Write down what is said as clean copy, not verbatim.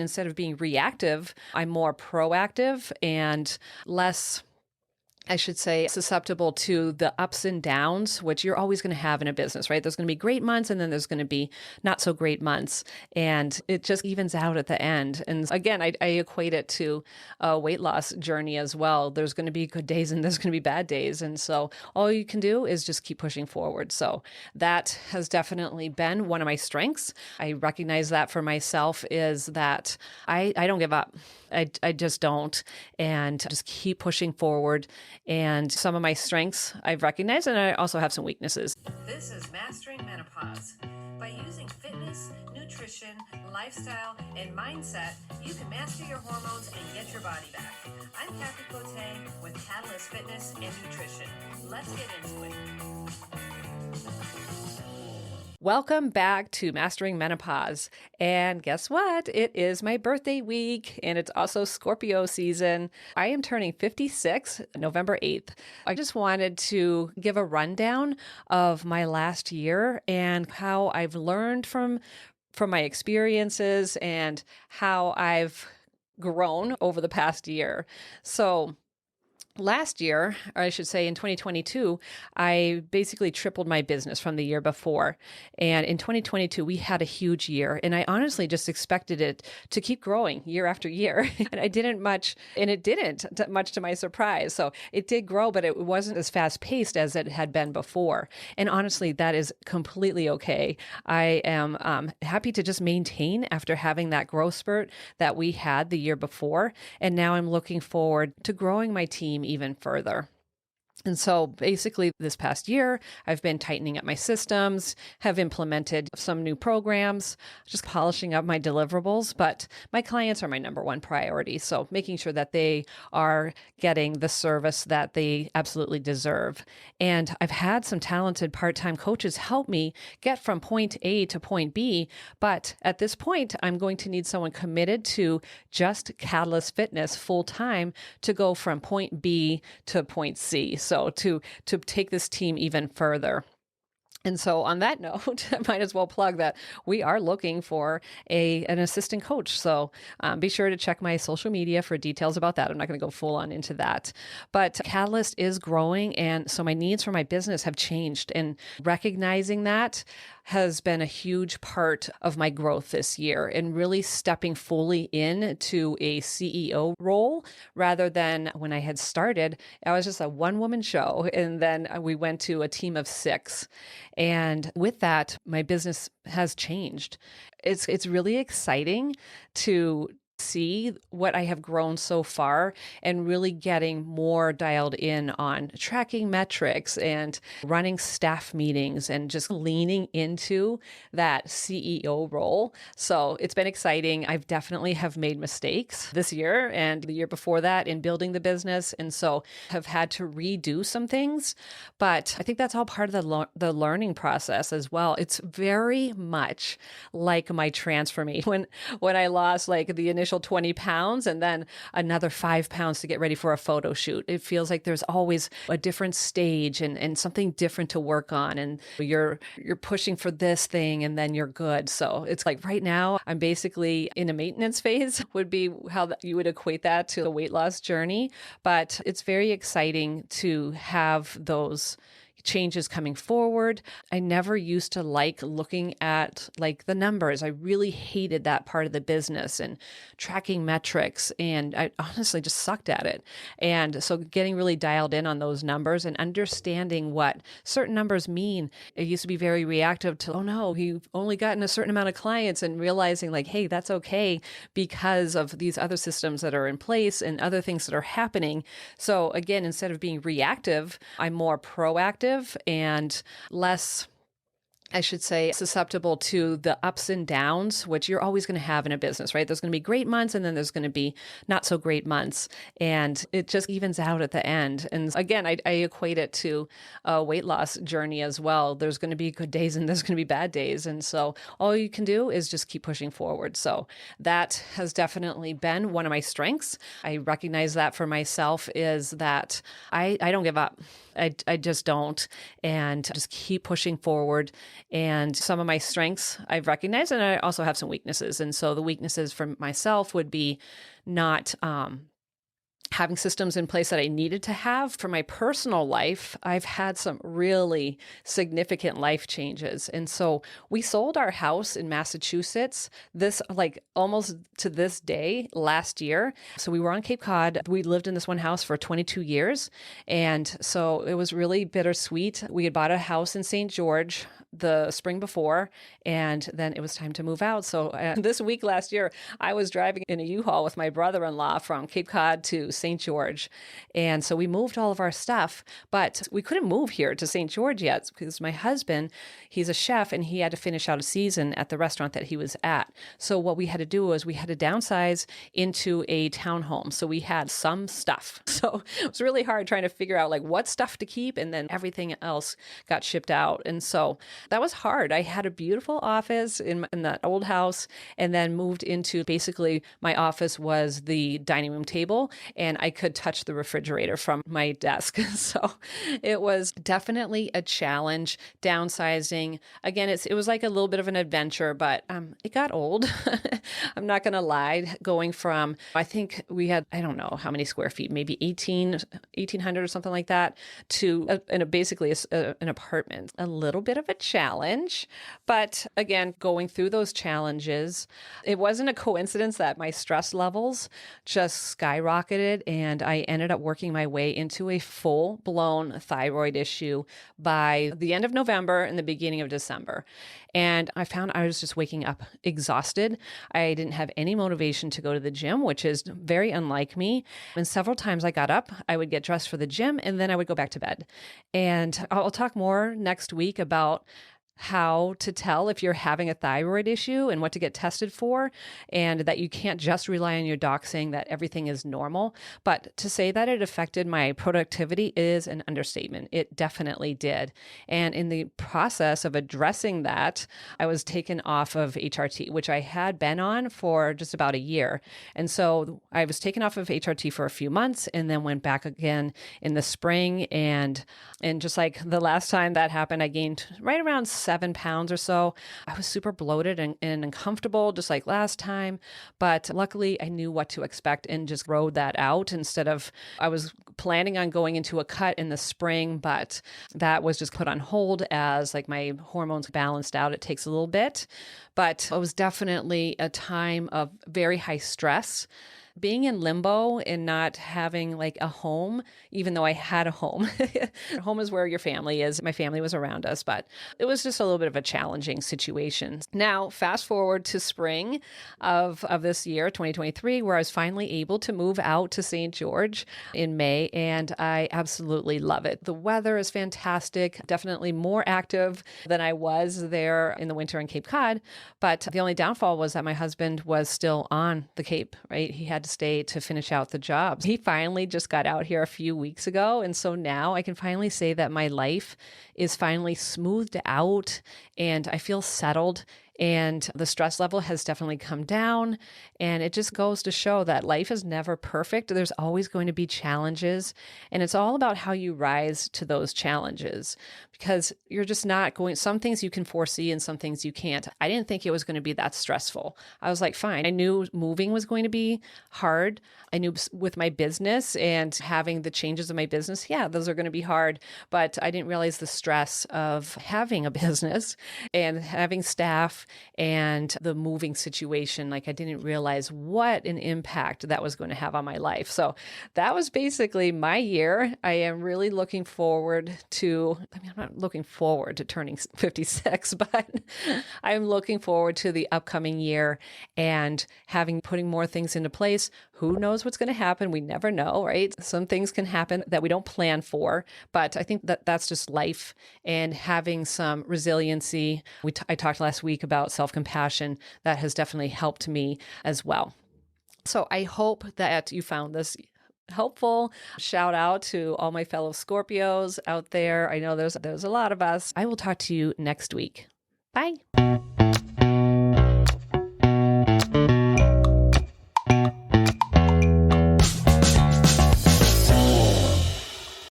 Instead of being reactive, I'm more proactive and less, I should say, susceptible to the ups and downs, which you're always going to have in a business, right? There's going to be great months and then there's going to be not so great months. And it just evens out at the end. And again, I equate it to a weight loss journey as well. There's going to be good days and there's going to be bad days. And so all you can do is just keep pushing forward. So that has definitely been one of my strengths. I recognize that for myself is that I don't give up. I just don't, and just keep pushing forward. And some of my strengths I've recognized, and I also have some weaknesses. This is Mastering Menopause. By using fitness, nutrition, lifestyle, and mindset, you can master your hormones and get your body back. I'm Kathy Cote with Catalyst Fitness and Nutrition. Let's get into it. Welcome back to Mastering Menopause. And guess what? It is my birthday week and it's also Scorpio season. I am turning 56 November 8th. I just wanted to give a rundown of my last year and how I've learned from my experiences and how I've grown over the past year. So last year, or I should say in 2022, I basically tripled my business from the year before. And in 2022, we had a huge year. And I honestly just expected it to keep growing year after year. And it didn't much to my surprise. So it did grow, but it wasn't as fast paced as it had been before. And honestly, that is completely okay. I am happy to just maintain after having that growth spurt that we had the year before. And now I'm looking forward to growing my team even further. And so basically this past year, I've been tightening up my systems, have implemented some new programs, just polishing up my deliverables, but my clients are my number one priority. So making sure that they are getting the service that they absolutely deserve. And I've had some talented part-time coaches help me get from point A to point B. But at this point, I'm going to need someone committed to just Catalyst Fitness full-time to go from point B to point C. So to take this team even further. And so on that note, I might as well plug that we are looking for an assistant coach. So be sure to check my social media for details about that. I'm not going to go full on into that. But Catalyst is growing. And so my needs for my business have changed. And recognizing that has been a huge part of my growth this year and really stepping fully into a CEO role rather than when I had started, I was just a one-woman show. And then we went to a team of 6. And with that, my business has changed. It's really exciting to see what I have grown so far and really getting more dialed in on tracking metrics and running staff meetings and just leaning into that CEO role. So it's been exciting. I've definitely have made mistakes this year and the year before that in building the business. And so have had to redo some things, but I think that's all part of the learning process as well. It's very much like my transformation when I lost like the initial 20 pounds and then another 5 pounds to get ready for a photo shoot. It feels like there's always a different stage and something different to work on. And you're pushing for this thing and then you're good. So it's like right now I'm basically in a maintenance phase would be how you would equate that to a weight loss journey. But it's very exciting to have those changes coming forward. I never used to like looking at like the numbers. I really hated that part of the business and tracking metrics. And I honestly just sucked at it. And so getting really dialed in on those numbers and understanding what certain numbers mean. It used to be very reactive to, oh no, you've only gotten a certain amount of clients and realizing like, hey, that's okay because of these other systems that are in place and other things that are happening. So again, instead of being reactive, I'm more proactive and less, I should say, susceptible to the ups and downs, which you're always going to have in a business, right? There's going to be great months and then there's going to be not so great months. And it just evens out at the end. And again, I equate it to a weight loss journey as well. There's going to be good days and there's going to be bad days. And so all you can do is just keep pushing forward. So that has definitely been one of my strengths. I recognize that for myself is that I don't give up. I just don't. And just keep pushing forward. And some of my strengths I've recognized, and I also have some weaknesses. And so the weaknesses for myself would be not having systems in place that I needed to have. For my personal life, I've had some really significant life changes. And so we sold our house in Massachusetts, this like almost to this day last year. So we were on Cape Cod. We lived in this one house for 22 years. And so it was really bittersweet. We had bought a house in St. George the spring before, and then it was time to move out. So this week last year, I was driving in a U-Haul with my brother-in-law from Cape Cod to St. George. And so we moved all of our stuff, but we couldn't move here to St. George yet because my husband, he's a chef and he had to finish out a season at the restaurant that he was at. So what we had to do was we had to downsize into a townhome. So we had some stuff. So it was really hard trying to figure out like what stuff to keep, and then everything else got shipped out. And so that was hard. I had a beautiful office in that old house, and then moved into basically my office was the dining room table, and I could touch the refrigerator from my desk. So it was definitely a challenge downsizing. Again, it was like a little bit of an adventure, but it got old. I'm not going to lie. Going from, I think we had, I don't know how many square feet, maybe 1,800 or something like that, to basically an apartment. A little bit of a challenge, but again, going through those challenges, it wasn't a coincidence that my stress levels just skyrocketed, and I ended up working my way into a full-blown thyroid issue by the end of November and the beginning of December. And I found I was just waking up exhausted. I didn't have any motivation to go to the gym, which is very unlike me. And several times I got up, I would get dressed for the gym, and then I would go back to bed. And I'll talk more next week about how to tell if you're having a thyroid issue and what to get tested for, and that you can't just rely on your doc saying that everything is normal. But to say that it affected my productivity is an understatement. It definitely did. And in the process of addressing that, I was taken off of HRT, which I had been on for just about a year. And so I was taken off of HRT for a few months and then went back again in the spring. And just like the last time that happened, I gained right around 7 pounds or so. I was super bloated and uncomfortable, just like last time. But luckily, I knew what to expect and just rode that out instead of, I was planning on going into a cut in the spring, but that was just put on hold as like my hormones balanced out. It takes a little bit, but it was definitely a time of very high stress. Being in limbo and not having like a home, even though I had a home. Home is where your family is. My family was around us, but it was just a little bit of a challenging situation. Now, fast forward to spring of this year, 2023, where I was finally able to move out to St. George in May, and I absolutely love it. The weather is fantastic, definitely more active than I was there in the winter in Cape Cod, but the only downfall was that my husband was still on the Cape, right? He had to stay to finish out the jobs. He finally just got out here a few weeks ago. And so now I can finally say that my life is finally smoothed out and I feel settled. And the stress level has definitely come down. And it just goes to show that life is never perfect. There's always going to be challenges. And it's all about how you rise to those challenges, because you're just not going, some things you can foresee and some things you can't. I didn't think it was going to be that stressful. I was like, fine. I knew moving was going to be hard. I knew with my business and having the changes of my business, yeah, those are going to be hard. But I didn't realize the stress of having a business and having staff and the moving situation. Like I didn't realize what an impact that was going to have on my life. So that was basically my year. I am really looking forward to, I mean, I'm not looking forward to turning 56, but I'm looking forward to the upcoming year and putting more things into place. Who knows what's going to happen? We never know, right? Some things can happen that we don't plan for, but I think that that's just life, and having some resiliency. I talked last week about self-compassion. That has definitely helped me as well. So I hope that you found this helpful. Shout out to all my fellow Scorpios out there. I know there's a lot of us. I will talk to you next week. Bye.